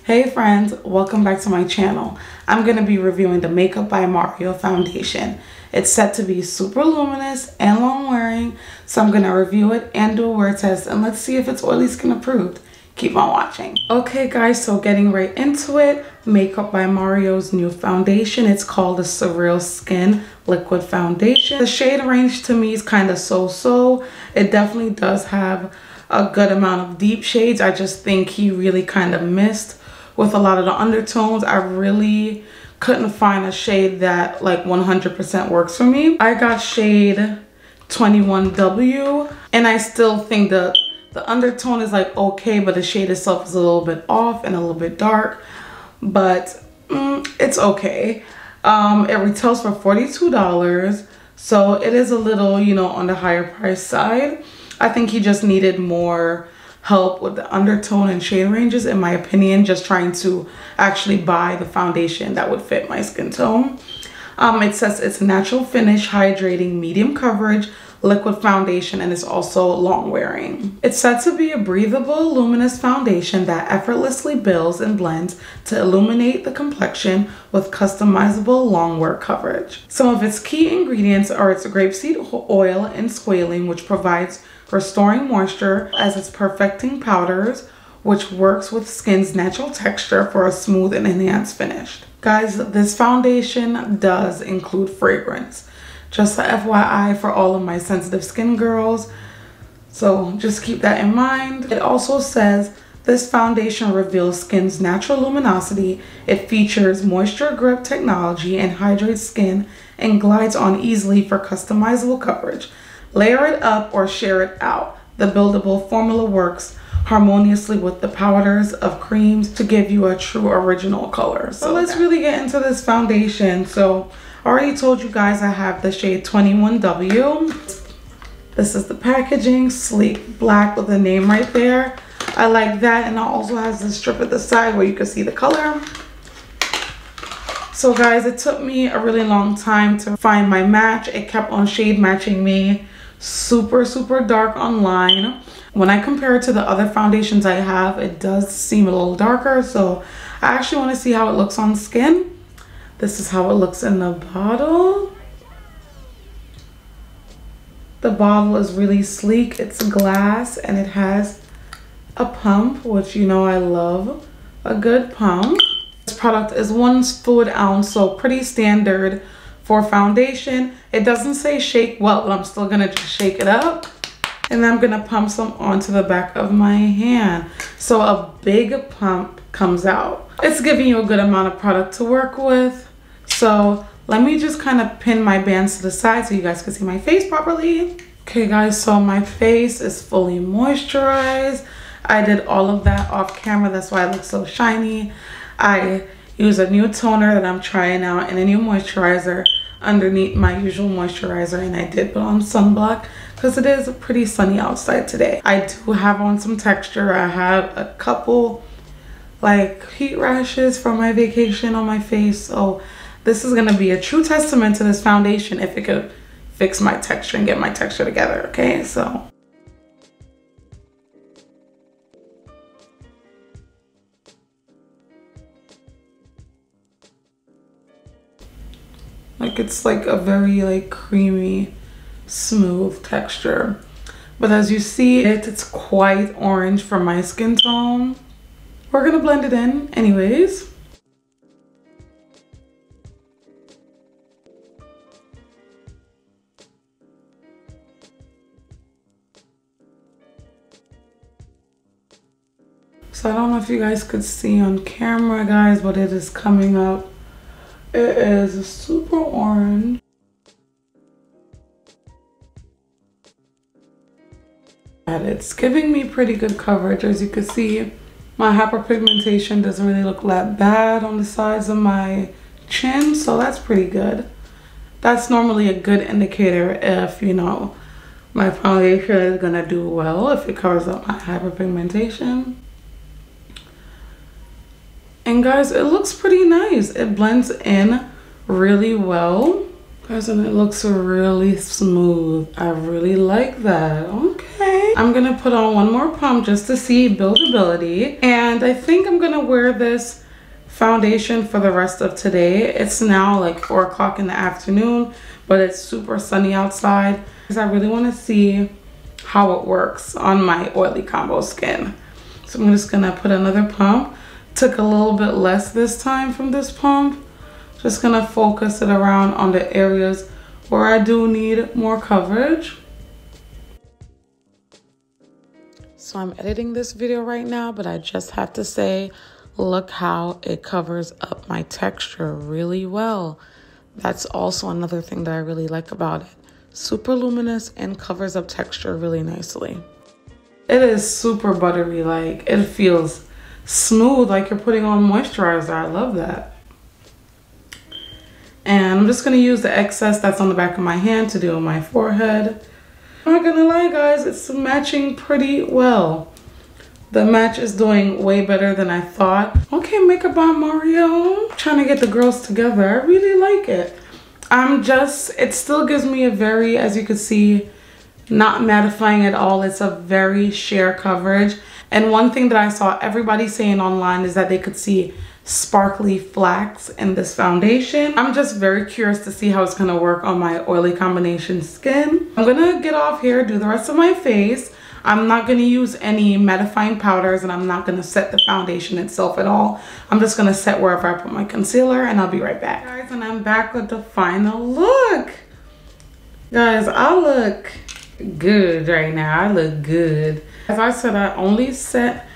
Hey friends, welcome back to my channel. I'm going to be reviewing the Makeup by Mario foundation. It's set to be super luminous and long wearing, so I'm going to review it and do a wear test, and let's see if it's oily skin approved. Keep on watching. Okay guys, so getting right into it, Makeup by Mario's new foundation. It's called the Surreal Skin Liquid Foundation. The shade range to me is kind of so-so. It definitely does have a good amount of deep shades. I just think he really kind of missed with a lot of the undertones. I really couldn't find a shade that like 100% works for me. I got shade 21W, and I still think the undertone is like okay, but the shade itself is a little bit off and a little bit dark, but it's okay. It retails for $42, so it is a little, you know, on the higher price side. I think he just needed more help with the undertone and shade ranges, in my opinion, just trying to actually buy the foundation that would fit my skin tone. It says it's natural finish, hydrating, medium coverage, liquid foundation, and it's also long wearing. It's said to be a breathable, luminous foundation that effortlessly builds and blends to illuminate the complexion with customizable long wear coverage. Some of its key ingredients are its grapeseed oil and squalene, which provides restoring moisture, as its perfecting powders, which works with skin's natural texture for a smooth and enhanced finish. Guys, this foundation does include fragrance. Just a FYI for all of my sensitive skin girls, so just keep that in mind. It also says this foundation reveals skin's natural luminosity. It features moisture grip technology and hydrates skin and glides on easily for customizable coverage. Layer it up or share it out. The buildable formula works harmoniously with the powders of creams to give you a true original color. So let's really get into this foundation. So I already told you guys I have the shade 21W. This is the packaging, sleek black with the name right there. I like that, and it also has this strip at the side where you can see the color. So guys, it took me a really long time to find my match. It kept on shade matching me super dark online. When I compare it to the other foundations I have, it does seem a little darker, so I actually want to see how it looks on skin. This is how it looks in the bottle. The bottle is really sleek. It's glass and it has a pump, which you know I love a good pump. This product is 1 fluid ounce, so pretty standard for foundation. It doesn't say shake well, but I'm still gonna just shake it up, and then I'm gonna pump some onto the back of my hand, so a big pump comes out. It's giving you a good amount of product to work with. So let me just kind of pin my bands to the side so you guys can see my face properly. Okay guys, so my face is fully moisturized. I did all of that off camera, that's why it looks so shiny. I use a new toner that I'm trying out and a new moisturizer underneath my usual moisturizer, and I did put on sunblock because it is pretty sunny outside today. I do have on some texture. I have a couple like heat rashes from my vacation on my face, so this is gonna be a true testament to this foundation if it could fix my texture and get my texture together. Okay, so like it's like a very like creamy, smooth texture. But as you see, it's quite orange for my skin tone. We're gonna blend it in anyways. So I don't know if you guys could see on camera, guys, but it is coming up. It is super orange. And it's giving me pretty good coverage. As you can see, my hyperpigmentation doesn't really look that bad on the sides of my chin, so that's pretty good. That's normally a good indicator if, you know, my foundation is gonna do well, if it covers up my hyperpigmentation. And guys, it looks pretty nice. It blends in really well. Guys, and it looks really smooth. I really like that. Okay. Okay, I'm gonna put on one more pump just to see buildability. And I think I'm gonna wear this foundation for the rest of today. It's now like 4 o'clock in the afternoon, but it's super sunny outside because I really want to see how it works on my oily combo skin. So I'm just gonna put another pump. Took a little bit less this time from this pump. Just gonna focus it around on the areas where I do need more coverage. So I'm editing this video right now, but I just have to say, look how it covers up my texture really well. That's also another thing that I really like about it. Super luminous and covers up texture really nicely. It is super buttery, like it feels smooth, like you're putting on moisturizer. I love that. And I'm just gonna use the excess that's on the back of my hand to do on my forehead. I'm not gonna lie, guys, it's matching pretty well. The match is doing way better than I thought. Okay, makeup by Mario. I'm trying to get the girls together. I really like it. It still gives me a very, as you can see, not mattifying at all. It's a very sheer coverage. And one thing that I saw everybody saying online is that they could see sparkly flax in this foundation. I'm just very curious to see how it's gonna work on my oily combination skin. I'm gonna get off here, do the rest of my face. I'm not gonna use any mattifying powders, and I'm not gonna set the foundation itself at all. I'm just gonna set wherever I put my concealer, and I'll be right back. Guys, and I'm back with the final look. Guys, I look good right now. I look good. As I said, I only set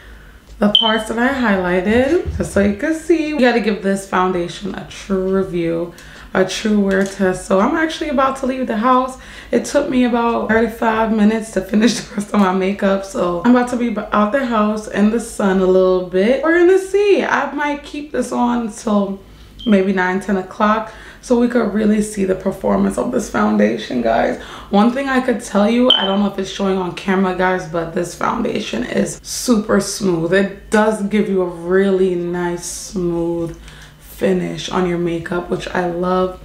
the parts that I highlighted, just so you can see. You gotta give this foundation a true review, a true wear test. So I'm actually about to leave the house. It took me about 35 minutes to finish the rest of my makeup. So I'm about to be out the house in the sun a little bit. We're gonna see. I might keep this on until maybe 9-10 o'clock so we could really see the performance of this foundation, guys. One thing I could tell you, I don't know if it's showing on camera, guys, but this foundation is super smooth. It does give you a really nice smooth finish on your makeup, which I love.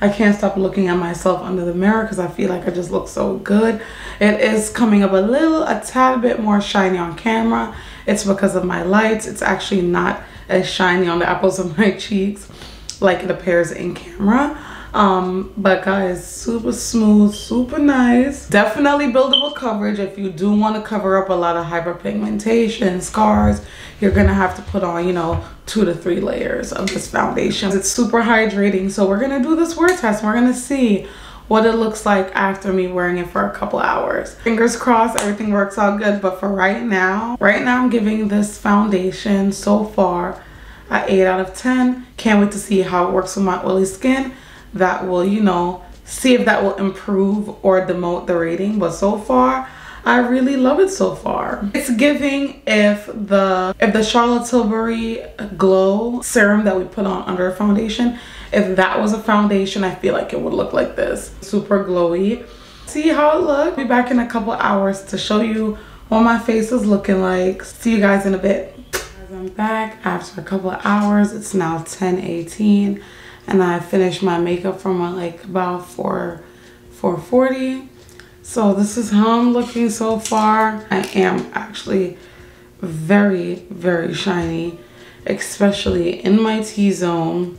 I can't stop looking at myself under the mirror because I feel like I just look so good. It is coming up a tad bit more shiny on camera. It's because of my lights. It's actually not as shiny on the apples of my cheeks like it appears in camera. But guys, super smooth, super nice. Definitely buildable coverage. If you do want to cover up a lot of hyperpigmentation, scars, you're gonna have to put on, you know, 2 to 3 layers of this foundation. It's super hydrating. So we're gonna do this wear test. We're gonna see what it looks like after me wearing it for a couple hours. Fingers crossed everything works out good. But for right now I'm giving this foundation so far an 8 out of 10. Can't wait to see how it works with my oily skin. That will, you know, see if that will improve or demote the rating. But so far, I really love it so far. It's giving if the Charlotte Tilbury Glow serum that we put on under a foundation, if that was a foundation, I feel like it would look like this. Super glowy. See how it looks. I'll be back in a couple hours to show you what my face is looking like. See you guys in a bit. I'm back after a couple of hours. It's now 10:18 and I finished my makeup from like about 4:40. So this is how I'm looking so far. I am actually very, very shiny, especially in my T-zone,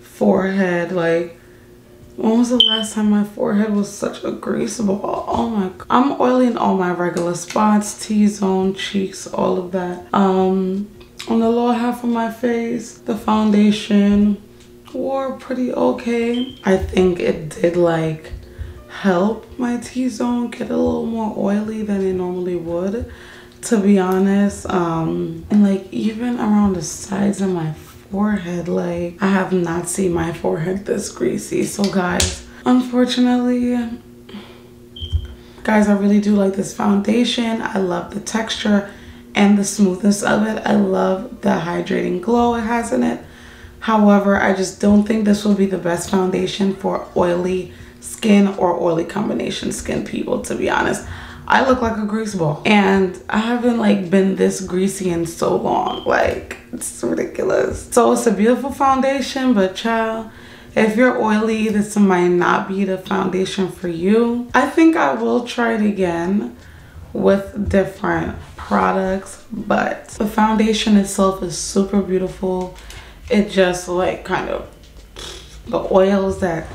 forehead. Like, when was the last time my forehead was such a grease ball? Oh my God. I'm oily in all my regular spots, T-zone, cheeks, all of that. On the lower half of my face, the foundation wore pretty okay. I think it did like help my T-zone get a little more oily than it normally would, to be honest. And like even around the sides of my forehead, like I have not seen my forehead this greasy. So guys, unfortunately, guys, I really do like this foundation. I love the texture and the smoothness of it. I love the hydrating glow it has in it. However, I just don't think this will be the best foundation for oily skin or oily combination skin people, to be honest. I look like a grease ball and I haven't like been this greasy in so long. Like, it's ridiculous. So it's a beautiful foundation, but child, if you're oily, this might not be the foundation for you. I think I will try it again with different products, but the foundation itself is super beautiful. It just like kind of the oils that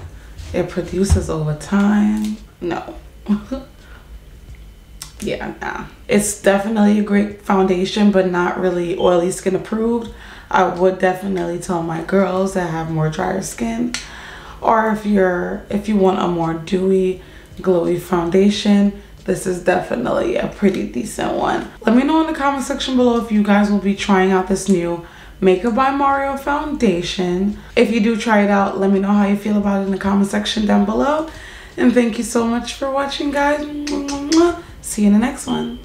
it produces over time. No. Yeah, nah. It's definitely a great foundation, but not really oily skin approved. I would definitely tell my girls that have more drier skin, or if you want a more dewy, glowy foundation, this is definitely a pretty decent one. Let me know in the comment section below if you guys will be trying out this new Makeup by Mario foundation. If you do try it out, let me know how you feel about it in the comment section down below. And thank you so much for watching, guys. See you in the next one.